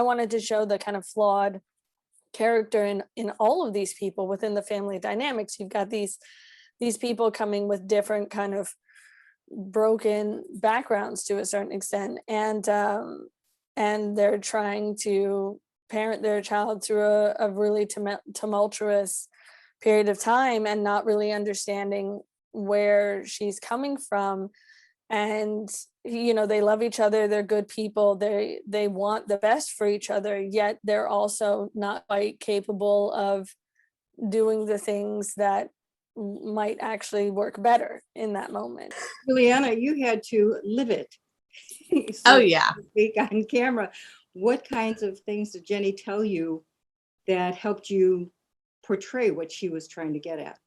I wanted to show the kind of flawed character in all of these people within the family dynamics. You've got these people coming with different kind of broken backgrounds to a certain extent, and they're trying to parent their child through a really tumultuous period of time and not really understanding where she's coming from. And they love each other, they're good people, they want the best for each other, yet they're also not quite capable of doing the things that might actually work better in that moment. Juliana, you had to live it. Oh yeah. Speak on camera. What kinds of things did Jenny tell you that helped you portray what she was trying to get at?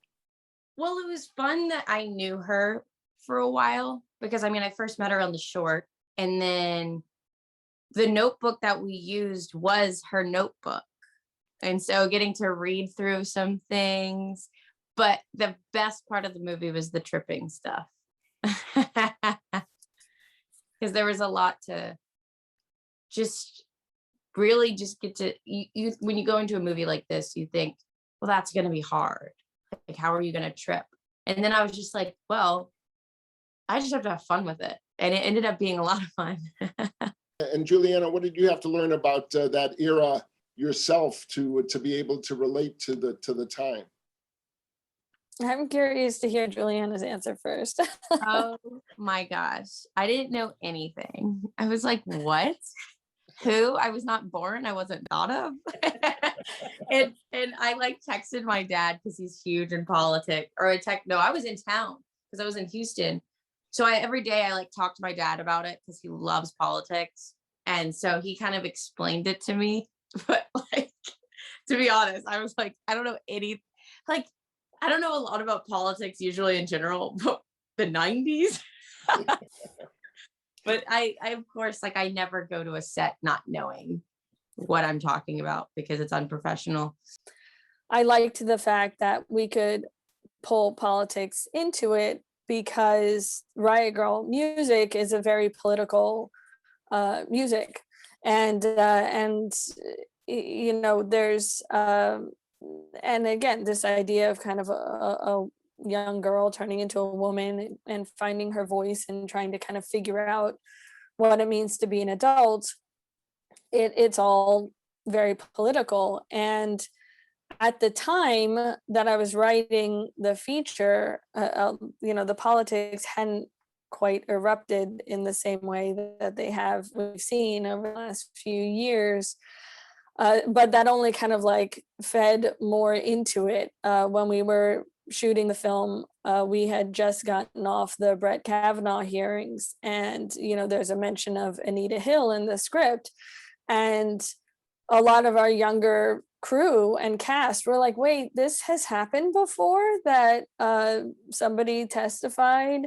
Well, it was fun that I knew her for a while, because I first met her on the short, and then the notebook that we used was her notebook. And so getting to read through some things, but the best part of the movie was the tripping stuff. Because there was a lot to just really just get to, you when you go into a movie like this, you think, well, that's going to be hard. Like, how are you going to trip? And then I was just like, well, I just have to have fun with it. And it ended up being a lot of fun. And Juliana, what did you have to learn about that era yourself to be able to relate to the time? I'm curious to hear Juliana's answer first. Oh my gosh. I didn't know anything. I was like, what? Who? I was not born. I wasn't thought of. and I texted my dad, because he's huge in politics, I was in town because I was in Houston. So every day I talk to my dad about it, because he loves politics. And so he kind of explained it to me. But to be honest, I was like, I don't know I don't know a lot about politics usually in general, but the 90s. But I of course, I never go to a set not knowing what I'm talking about, because it's unprofessional. I liked the fact that we could pull politics into it, because Riot Grrrl music is a very political music, and there's and again, this idea of kind of a young girl turning into a woman and finding her voice and trying to kind of figure out what it means to be an adult, it's all very political. And at the time that I was writing the feature, the politics hadn't quite erupted in the same way that we've seen over the last few years. But that only kind of fed more into it. When we were shooting the film, we had just gotten off the Brett Kavanaugh hearings, and there's a mention of Anita Hill in the script, and a lot of our younger crew and cast were like, wait, this has happened before, that somebody testified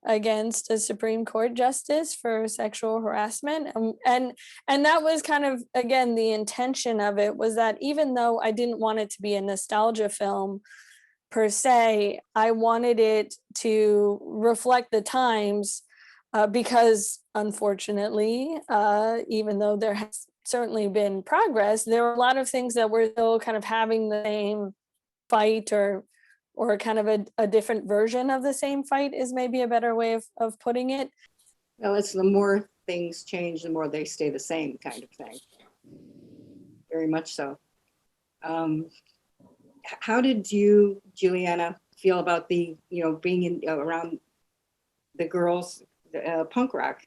against a Supreme Court justice for sexual harassment. And that was kind of, again, the intention of it, was that even though I didn't want it to be a nostalgia film per se, I wanted it to reflect the times, because unfortunately, even though there has certainly been progress, there were a lot of things that were still kind of having the same fight, or kind of a different version of the same fight is maybe a better way of putting it. Well, it's the more things change, the more they stay the same kind of thing. Very much so. How did you, Juliana, feel about the, being around the girls, punk rock,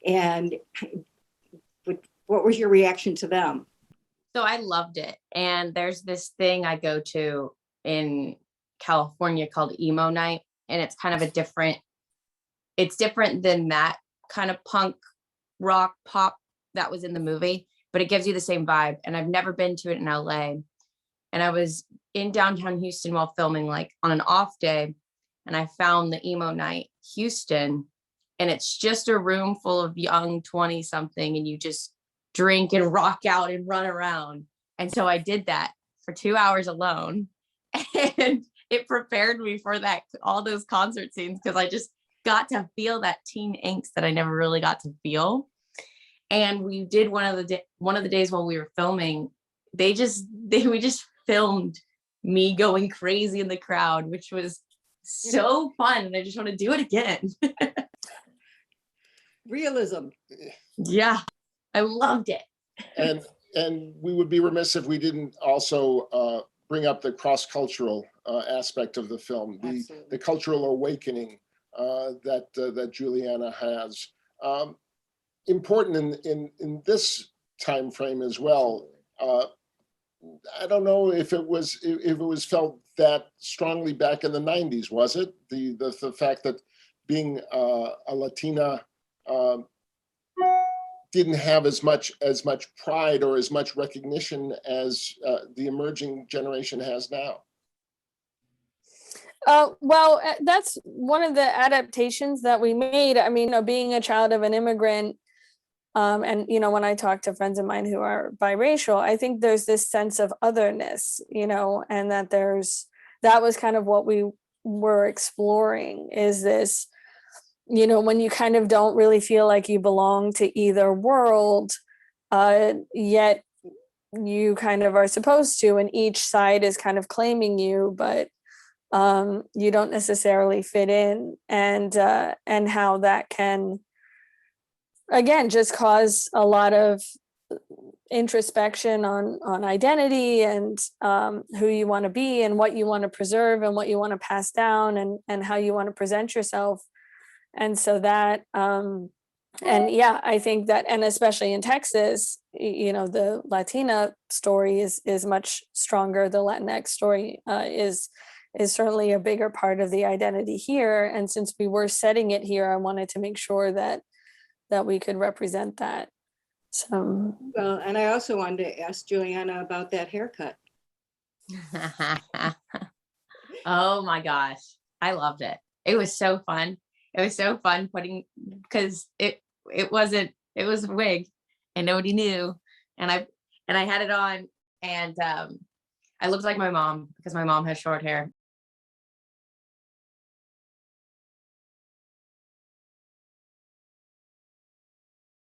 and what was your reaction to them? So I loved it. And there's this thing I go to in California called emo night. And it's kind of it's different than that kind of punk rock pop that was in the movie, but it gives you the same vibe. And I've never been to it in LA. And I was in downtown Houston while filming, on an off day, and I found the emo night Houston, and it's just a room full of young 20 something, and you just drink and rock out and run around. And so I did that for 2 hours alone, and it prepared me for all those concert scenes, because I just got to feel that teen angst that I never really got to feel. And we did one of the days while we were filming, we just filmed me going crazy in the crowd, which was so fun. And I just want to do it again. Realism. Yeah, I loved it. And we would be remiss if we didn't also bring up the cross-cultural aspect of the film, the cultural awakening that Juliana has. Important in this time frame as well. I don't know if it was felt that strongly back in the 90s, was it? The fact that being a Latina didn't have as much pride or as much recognition as the emerging generation has now. Well, that's one of the adaptations that we made. I mean, being a child of an immigrant, and when I talk to friends of mine who are biracial, I think there's this sense of otherness, and that was kind of what we were exploring, is this, when you kind of don't really feel like you belong to either world, yet you kind of are supposed to, and each side is kind of claiming you, but you don't necessarily fit in, and how that can, again, just cause a lot of introspection on identity and who you want to be and what you want to preserve and what you want to pass down and how you want to present yourself. And so that, and yeah, I think that, and especially in Texas, the Latina story is much stronger. The Latinx story is certainly a bigger part of the identity here. And since we were setting it here, I wanted to make sure that we could represent that. So, well, and I also wanted to ask Juliana about that haircut. Oh my gosh, I loved it. It was so fun. It was so fun because it was a wig and nobody knew, and I had it on, and I looked like my mom because my mom has short hair,